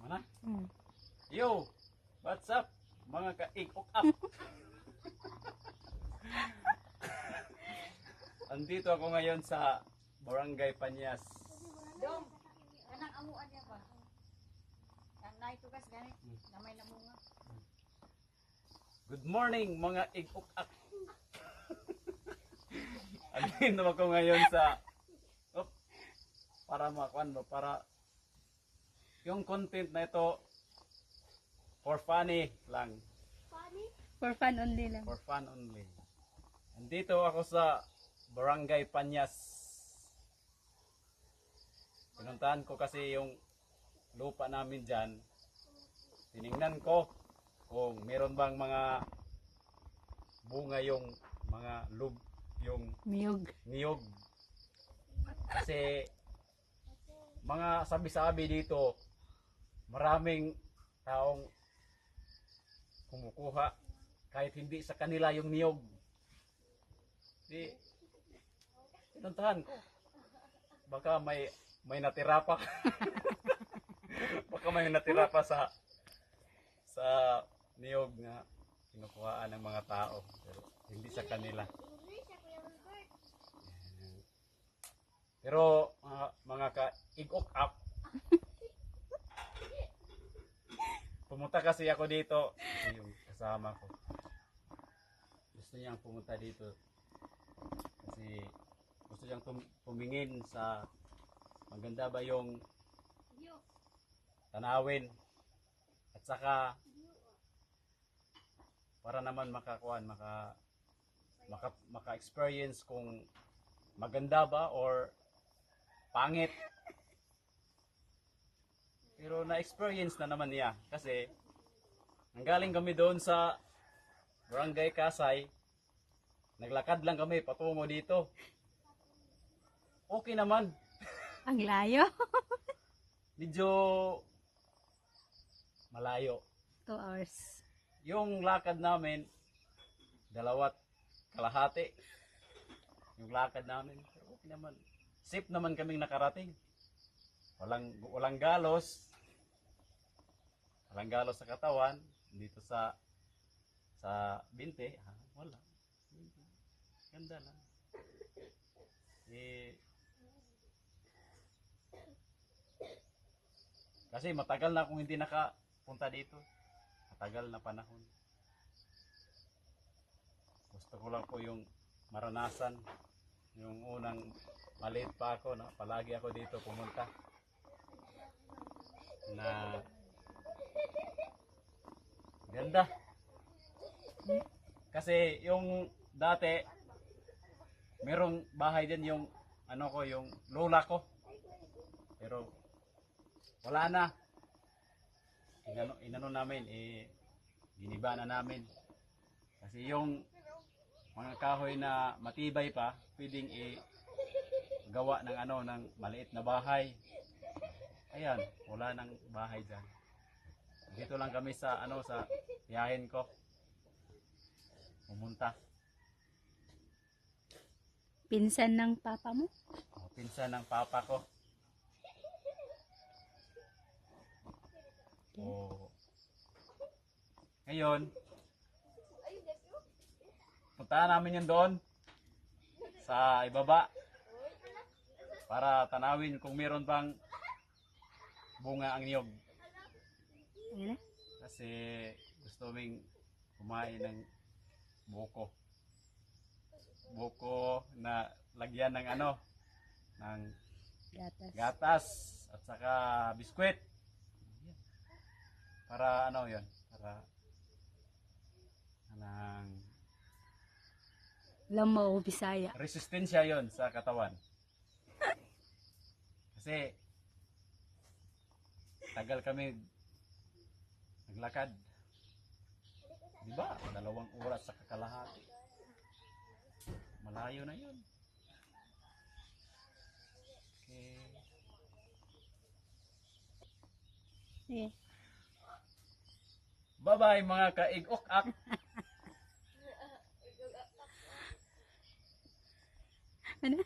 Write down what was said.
Ano? Mm. Yo! What's up? Mga ka-ik-ok-up! Andito ako ngayon sa Barangay Panyas. Dong, kanang amuan niya ba? Ang naitugas ganit, gamay na munga. Good morning mga ik-ok-up! Andito ako ngayon sa para makuan mo, para yung content na ito for funny lang. For fun only lang. For fun only. Andito ako sa Barangay Panyas. Pinuntahan ko kasi yung lupa namin dyan. Tiningnan ko kung meron bang mga bunga yung mga yung Miyog. niyog. Kasi mga sabi-sabi dito, maraming taong kumukuha kahit hindi sa kanila yung niyog. Di, pinuntahan ko. Baka may natira pa. Baka may natira pa sa niyog na kinukuhaan ng mga tao. Pero hindi sa kanila. Pero mga ka-ik-ok-up, pumunta kasi ako dito, yung kasama ko. Gusto niyang pumunta dito kasi gusto niyang tumingin sa maganda ba yung tanawin at saka para naman maka-experience kung maganda ba or pangit. Pero na-experience na naman niya kasi nanggaling kami doon sa Barangay Kasay, naglakad lang kami patungo dito. Okay naman. Ang layo. Medyo malayo. 2 hours. Yung lakad namin, 2.5 yung lakad namin. Pero okay naman. Safe naman kaming nakarating. Walang galos. Walang galos sa katawan. Dito sa binte, wala. Ganda lang. Kasi matagal na akong hindi nakapunta dito. Matagal na panahon. Gusto ko lang po yung maranasan. Yung unang maliit pa ako, palagi ako dito pumunta. Na ganda. Kasi yung dati merong bahay din yung yung lola ko. Pero wala na. Inano namin, giniba na namin. Kasi yung mga kahoy na matibay pa, pwedeng gawa ng ng maliit na bahay. Ayan, wala nang bahay dyan. Dito lang kami sa sa tiyahin ko. Pumunta. Pinsan ng papa mo? Pinsan ng papa ko. Ngayon, puntahan namin yun doon sa ibaba para tanawin kung meron bang bunga ang niyog. Kasi gusto ming kumain ng buko. Buko na lagyan ng ng gatas at saka biskwit. Para yun, para Lamaw, Bisaya. resistensya yon sa katawan. Kasi tagal kami naglakad. Diba? 2 oras sa kakalahati. Malayo na yun. Okay. Yeah. Bye-bye mga ka-ik-ok-up. Ano?